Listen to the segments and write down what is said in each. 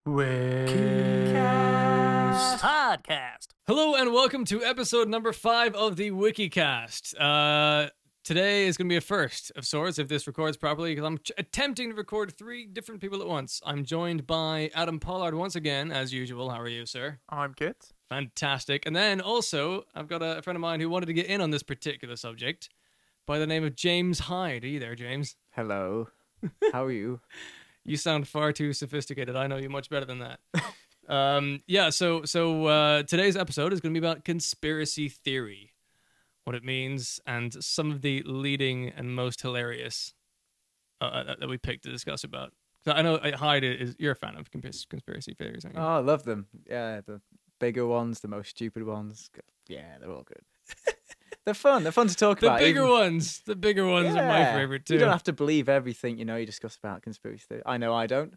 Wikicast Podcast. Hello and welcome to episode number 5 of the Wikicast. Today is going to be a first of sorts if this records properly because I'm attempting to record 3 different people at once. I'm joined by Adam Pollard once again, as usual. How are you, sir? I'm good. Fantastic. And then also, I've got a friend of mine who wanted to get in on this particular subject by the name of James Hyde. Are you there, James? Hello. How are you? You sound far too sophisticated. I know you much better than that. So today's episode is going to be about conspiracy theory, what it means, and some of the leading and most hilarious that we picked to discuss about. So I know Hyde you're a fan of conspiracy theories, aren't you? Oh, I love them. Yeah, the bigger ones, the most stupid ones. Yeah, they're all good. They're fun. They're fun to talk The about. bigger ones are my favorite too. You don't have to believe everything you discuss about conspiracy theory. I know I don't.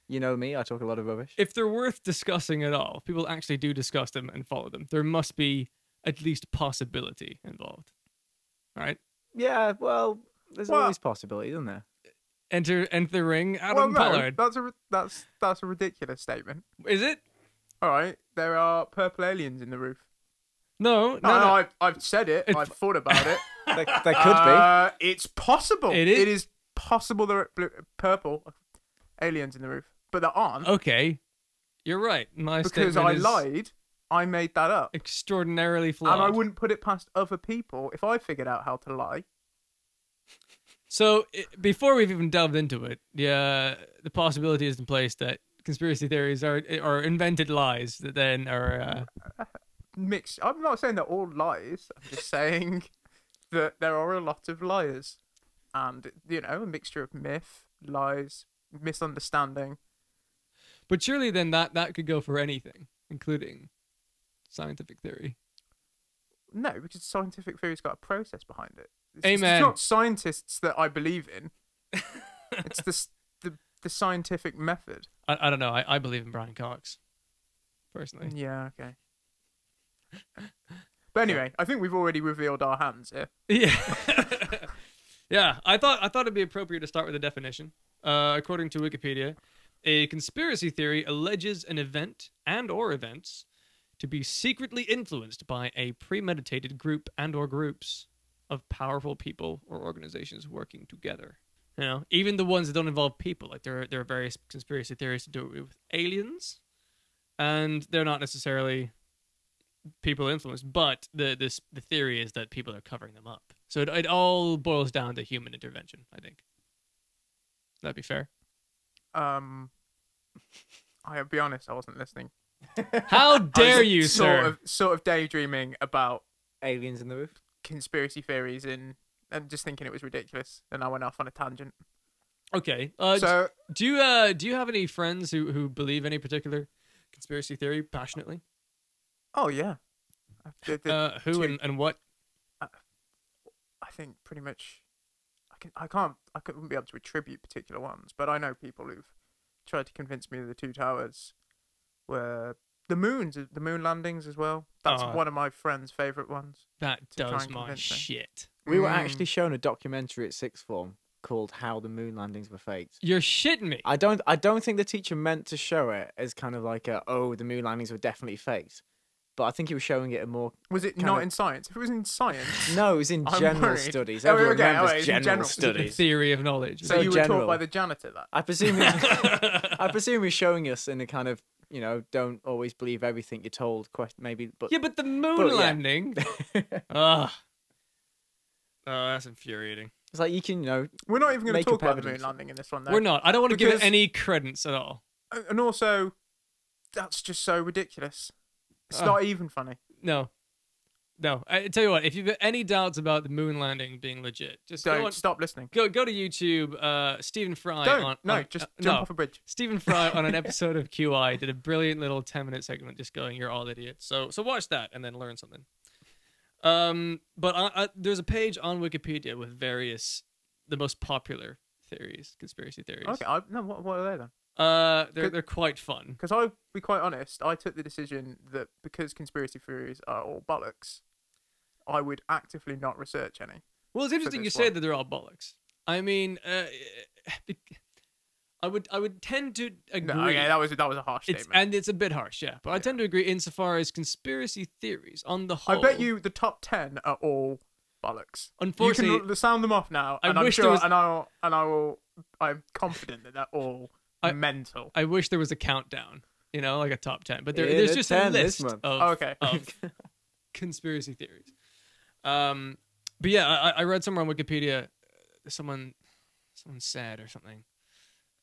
You know me. I talk a lot of rubbish. If they're worth discussing at all, people actually do discuss them and follow them. There must be at least possibility involved. All right? Yeah, well, there's always possibility, isn't there? Enter the ring, Adam Pollard. that's a ridiculous statement. Is it? All right, there are purple aliens in the roof. No. I've said it. I've thought about it. There could be. It's possible. It is? It is possible there are purple aliens in the roof, but there aren't. Okay. You're right. My because statement I is lied. I made that up, extraordinarily flawed. and I wouldn't put it past other people if I figured out how to lie. So before we've even delved into it, the possibility is in place that conspiracy theories are invented lies that then are. Mixed. I'm not saying they're all lies. I'm just saying that there are a lot of liars, and a mixture of myth, lies, misunderstanding. But surely then that could go for anything, including scientific theory. No, because scientific theory's got a process behind it. Amen. It's not scientists that I believe in. It's the scientific method. I don't know. I believe in Brian Cox, personally. Yeah. Okay. But anyway, I think we've already revealed our hands here. Yeah. Yeah, I thought it'd be appropriate to start with a definition. According to Wikipedia, a conspiracy theory alleges an event and/or events to be secretly influenced by a premeditated group and/or groups of powerful people or organizations working together. Even the ones that don't involve people, like there are various conspiracy theories to do it with aliens, and they're not necessarily people influenced, but the theory is that people are covering them up. So it all boils down to human intervention, I think. That'd be fair. I'll be honest, I wasn't listening. How dare you, sort sir? Sort of daydreaming about Aliens in the roof. conspiracy theories and just thinking it was ridiculous, and I went off on a tangent. Okay. So do you have any friends who believe any particular conspiracy theory passionately? oh yeah, Who and what? I think pretty much. I couldn't be able to attribute particular ones, but I know people who've tried to convince me that the two towers were the moon landings as well. That's one of my friend's favourite ones. That try does and my convince me. shit. We were actually shown a documentary at sixth form called "How the Moon Landings Were Faked." You're shitting me. I don't think the teacher meant to show it as kind of like the moon landings were definitely faked. But I think he was showing it a more... Was it kind not of- in science? If it was in science, No, it was in I'm general worried. studies. Oh, Everyone okay, remembers it's in general general The studies. theory of knowledge. so So you were general. taught by the janitor that. I presume he's showing us in a kind of, don't always believe everything you're told. Maybe, but Yeah, but the moon But, yeah. landing. Ugh. Oh, that's infuriating. it's like you can, We're not even going to Make talk up about the moon evidence. landing in this one, though. We're not. I don't want to give it Because- any credence at all. And also, that's just so ridiculous. It's not even funny. No. I tell you what. If you've got any doubts about the moon landing being legit, just Don't stop listening. go to YouTube. Stephen Fry. Just jump off a bridge. Stephen Fry on an episode of QI did a brilliant little 10-minute segment just going, "You're all idiots." So watch that and then learn something. But there's a page on Wikipedia with the most popular theories, conspiracy theories. Okay, what are they then? They're quite fun. Because I'll be quite honest, I took the decision that because conspiracy theories are all bollocks, I would actively not research any. Well, it's interesting you this say one. that they're all bollocks. I mean, I would tend to agree. No, okay, that was a harsh statement. And it's a bit harsh, yeah. But I tend to agree insofar as conspiracy theories on the whole. I bet you the top 10 are all bollocks. Unfortunately, you can sound them off now, I and I'm wish sure, there was- I'm confident that they're all mental. I wish there was a countdown, like a top 10. But Yeah, there's the just 10 a this list month. of, Okay. of conspiracy theories. But yeah, I read somewhere on Wikipedia, someone said or something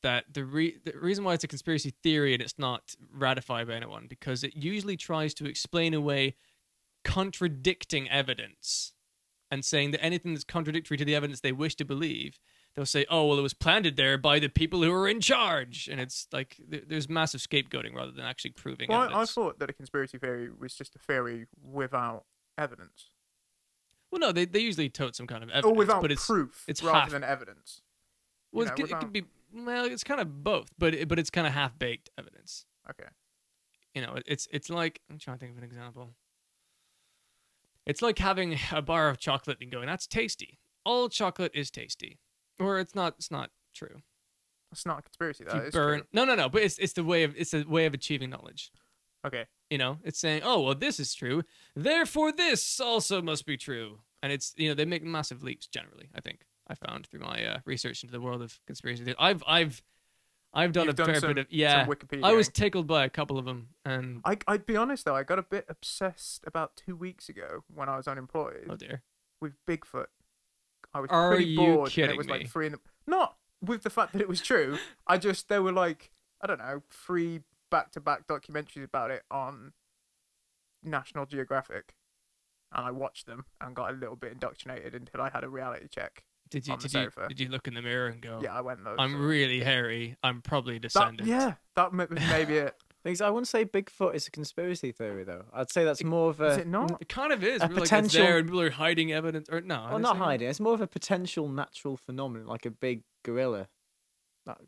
that the reason why it's a conspiracy theory and it's not ratified by anyone because it usually tries to explain away contradicting evidence and saying that anything that's contradictory to the evidence they wish to believe, they'll say, oh, well, it was planted there by the people who are in charge. And it's like there's massive scapegoating rather than actually proving Well, I evidence. thought that a conspiracy theory was just a theory without evidence. Well, no, they usually tote some kind of evidence. Or without but proof, it's rather half- than evidence. Well, You know, it without- could be, well, it's kind of both, but it's kind of half-baked evidence. Okay. It's like, I'm trying to think of an example. It's like having a bar of chocolate and going, that's tasty. All chocolate is tasty. Or it's not true. That's not a conspiracy, If though. you It's burn true. No, but it's a way of achieving knowledge. Okay. It's saying, oh, well, this is true, therefore this also must be true. And it's, they make massive leaps generally, I think. I found through my research into the world of conspiracy theory. I've done You've a done fair some- bit of, yeah. some Wikipedia. I was tickled by a couple of them, and I'd be honest, though. I got a bit obsessed about 2 weeks ago when I was unemployed oh dear. with Bigfoot. I was Are pretty you bored. And kidding it was me? like 3 in the... Not with the fact that it was true. There were like, I don't know, 3 back-to-back documentaries about it on National Geographic. And I watched them and got a little bit indoctrinated until I had a reality check. Did on the sofa. you look in the mirror and go, Yeah, I went those. I'm really hairy. I'm probably descendant. That was maybe it. Things I wouldn't say Bigfoot is a conspiracy theory though. I'd say that's more of a Is it not? It kind of is. A We're like, it's potential- there and people are hiding evidence. Or no. well, it's not like- hiding. It's more of a potential natural phenomenon, like a big gorilla. That,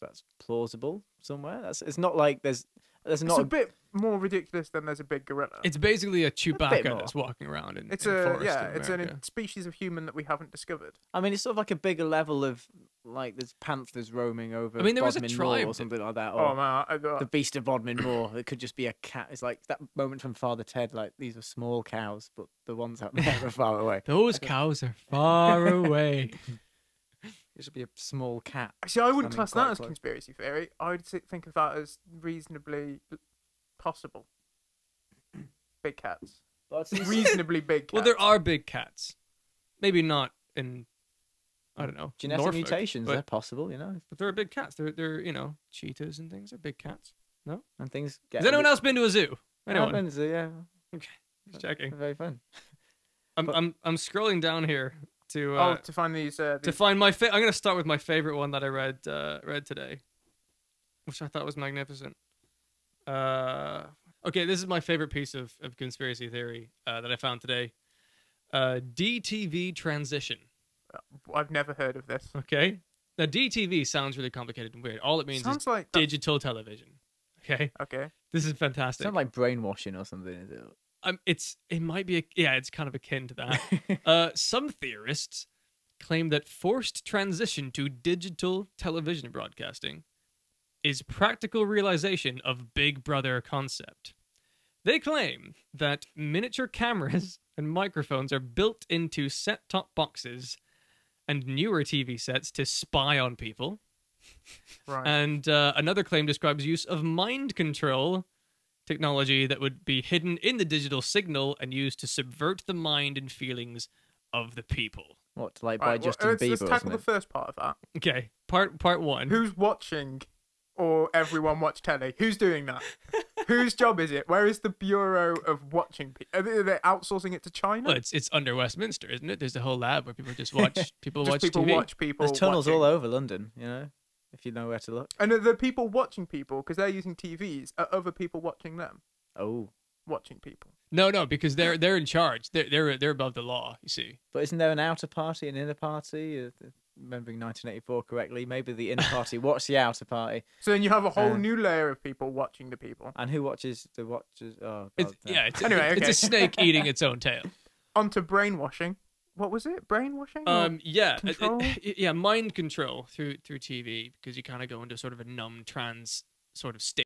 that's plausible somewhere. It's not like there's It's not a bit more ridiculous than there's a big gorilla. It's basically a Chewbacca more. that's walking around in It's in a forest yeah, in it's America. a species of human that we haven't discovered. I mean, it's sort of like a bigger level of like there's panthers roaming over. I mean, there was a Bodmin tribe Moor or that- something like that. Oh Or man, the beast of Bodmin Moor. It could just be a cat. It's like that moment from Father Ted. Like these are small cows, but the ones out there are far away. Those cows are far away. It should be a small cat. actually, I wouldn't Something class quite that as close. conspiracy theory. I would think of that as reasonably possible. Big cats, reasonably big cats. Well, there are big cats. Maybe not in, I don't know, Genetic Norfolk, mutations. but, They're possible, but there are big cats. They're cheetahs and things. They're big cats. and things get. Has anyone else been to a zoo? Anyone? Happens, yeah. Just checking. Very fun. I'm scrolling down here to to find these. to find my I'm gonna start with my favorite one that I read today, which I thought was magnificent. Okay, this is my favorite piece of conspiracy theory that I found today. DTV transition. I've never heard of this. Okay, now DTV sounds really complicated and weird. All it means Sounds is like that's- digital television. Okay, Okay. this is It's fantastic. not like brainwashing or something, is it? It might be it's kind of akin to that. Some theorists claim that forced transition to digital television broadcasting is practical realization of Big Brother concept. They claim that miniature cameras and microphones are built into set-top boxes and newer TV sets to spy on people. Right. And another claim describes use of mind control technology that would be hidden in the digital signal and used to subvert the mind and feelings of the people. What, like by Right, well, Justin let's Bieber or tackle something? the first part of that. Okay, part one. Who's watching, or everyone watch telly? Who's doing that? Whose job is it? Where is the Bureau of Watching? Are they outsourcing it to China? Well, it's under Westminster, isn't it? There's a whole lab where people just watch people Just watch people TV. watch people. There's tunnels watching. all over London, if you know where to look. And are the people watching people, because they're using TVs, are other people watching them? Oh. Watching people. No, because they're in charge. They're above the law. You see. But isn't there an outer party, an inner party? Remembering 1984 correctly, maybe the inner party watch the outer party. So then you have a whole Uh, new layer of people watching the people. And who watches the watchers? Oh, God, It's no. yeah. It's, Anyway, it's okay. a snake eating its own tail. Onto brainwashing. what was it? Brainwashing? Yeah, Control? yeah, mind control through TV, because you kind of go into sort of a numb trance sort of state.